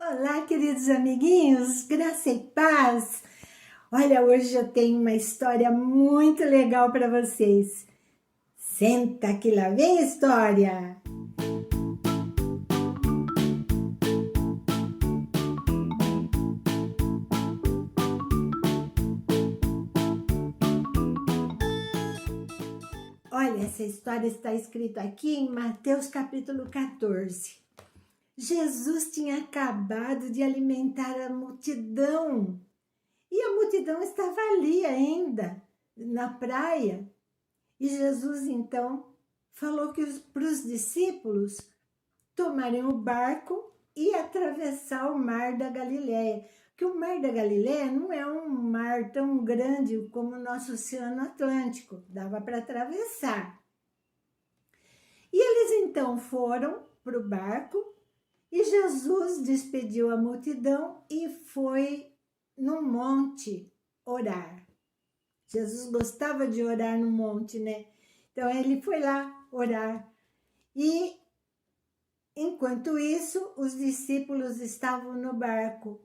Olá, queridos amiguinhos, graça e paz. Olha, hoje eu tenho uma história muito legal para vocês. Senta que lá vem a história. Olha, essa história está escrita aqui em Mateus capítulo 14. Jesus tinha acabado de alimentar a multidão. E a multidão estava ali ainda, na praia. E Jesus, então, falou para os discípulos tomarem o barco e atravessar o mar da Galileia. Porque o mar da Galileia não é um mar tão grande como o nosso Oceano Atlântico. Dava para atravessar. E eles, então, foram para o barco e Jesus despediu a multidão e foi no monte orar. Jesus gostava de orar no monte, né? Então ele foi lá orar. E enquanto isso, os discípulos estavam no barco,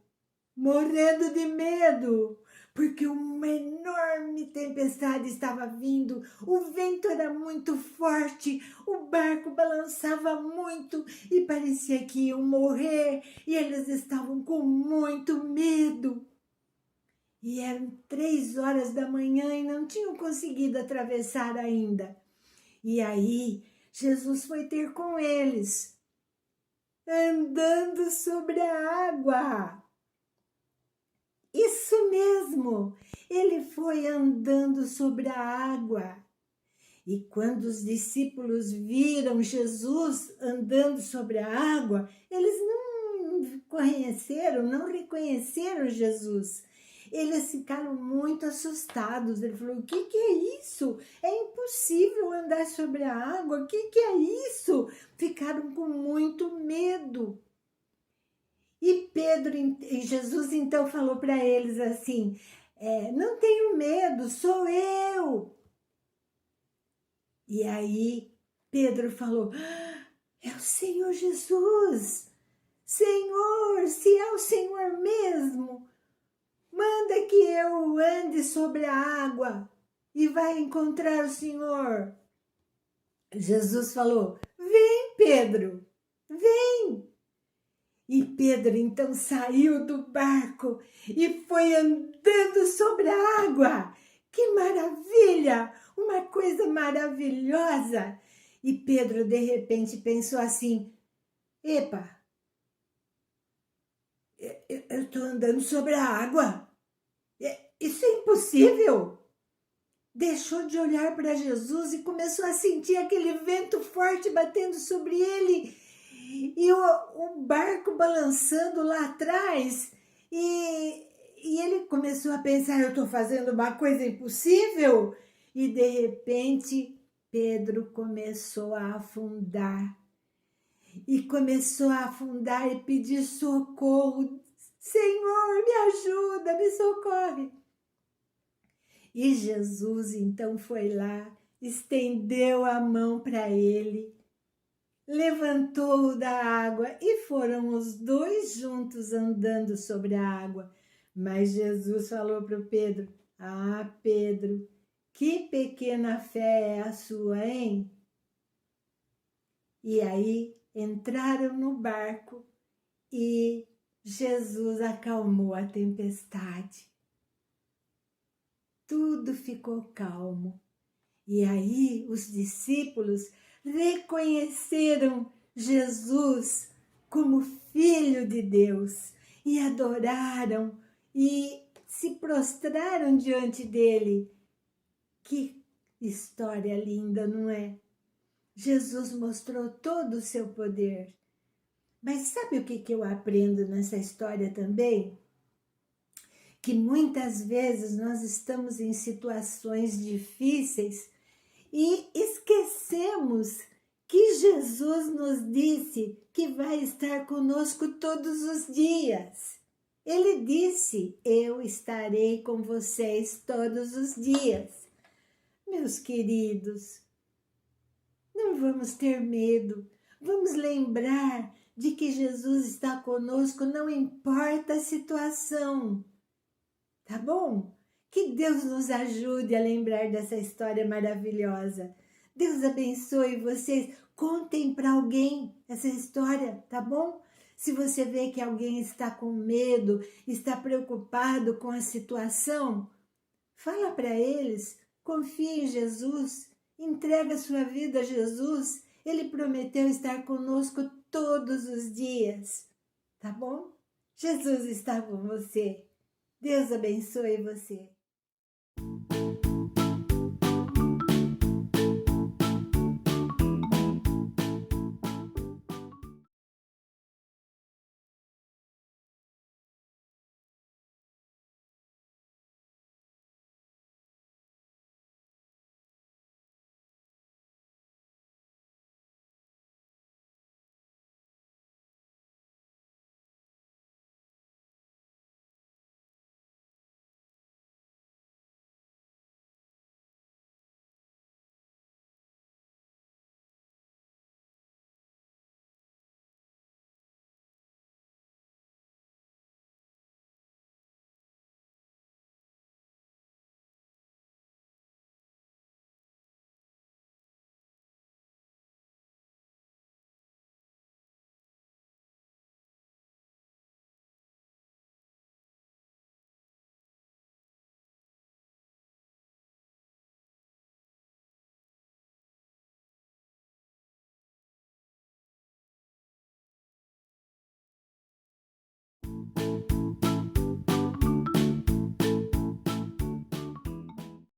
morrendo de medo, porque uma enorme tempestade estava vindo, o vento era muito forte, o barco balançava muito e parecia que iam morrer, e eles estavam com muito medo. E eram 3 horas da manhã e não tinham conseguido atravessar ainda. E aí, Jesus foi ter com eles, andando sobre a água. Isso mesmo, ele foi andando sobre a água. E quando os discípulos viram Jesus andando sobre a água, eles não conheceram, não reconheceram Jesus. Eles ficaram muito assustados. Ele falou: o que é isso? É impossível andar sobre a água. O que é isso? Ficaram com muito medo. E Jesus então falou para eles assim: não tenho medo, sou eu. E aí Pedro falou: é o Senhor Jesus. Senhor, se é o Senhor mesmo, manda que eu ande sobre a água e vai encontrar o Senhor. Jesus falou: vem, Pedro, vem. E Pedro então saiu do barco e foi andando sobre a água. Que maravilha! Uma coisa maravilhosa! E Pedro de repente pensou assim: epa, eu estou andando sobre a água. Isso é impossível. Deixou de olhar para Jesus e começou a sentir aquele vento forte batendo sobre ele e o barco balançando lá atrás. E ele começou a pensar: eu estou fazendo uma coisa impossível. E de repente Pedro começou a afundar. E começou a afundar e pedir socorro: Senhor, me ajuda, me socorre. E Jesus então foi lá, estendeu a mão para ele, levantou-o da água e foram os dois juntos andando sobre a água. Mas Jesus falou para o Pedro: ah, Pedro, que pequena fé é a sua, hein? E aí entraram no barco e Jesus acalmou a tempestade. Tudo ficou calmo. E aí os discípulos reconheceram Jesus como Filho de Deus e adoraram e se prostraram diante dele. Que história linda, não é? Jesus mostrou todo o seu poder. Mas sabe o que eu aprendo nessa história também? Que muitas vezes nós estamos em situações difíceis e esquecemos que Jesus nos disse que vai estar conosco todos os dias. Ele disse: eu estarei com vocês todos os dias. Meus queridos, não vamos ter medo, vamos lembrar de que Jesus está conosco, não importa a situação. Tá bom? Que Deus nos ajude a lembrar dessa história maravilhosa. Deus abençoe vocês. Contem para alguém essa história, tá bom? Se você vê que alguém está com medo, está preocupado com a situação, fala para eles, confie em Jesus, entrega sua vida a Jesus. Ele prometeu estar conosco todos os dias, tá bom? Jesus está com você. Deus abençoe você.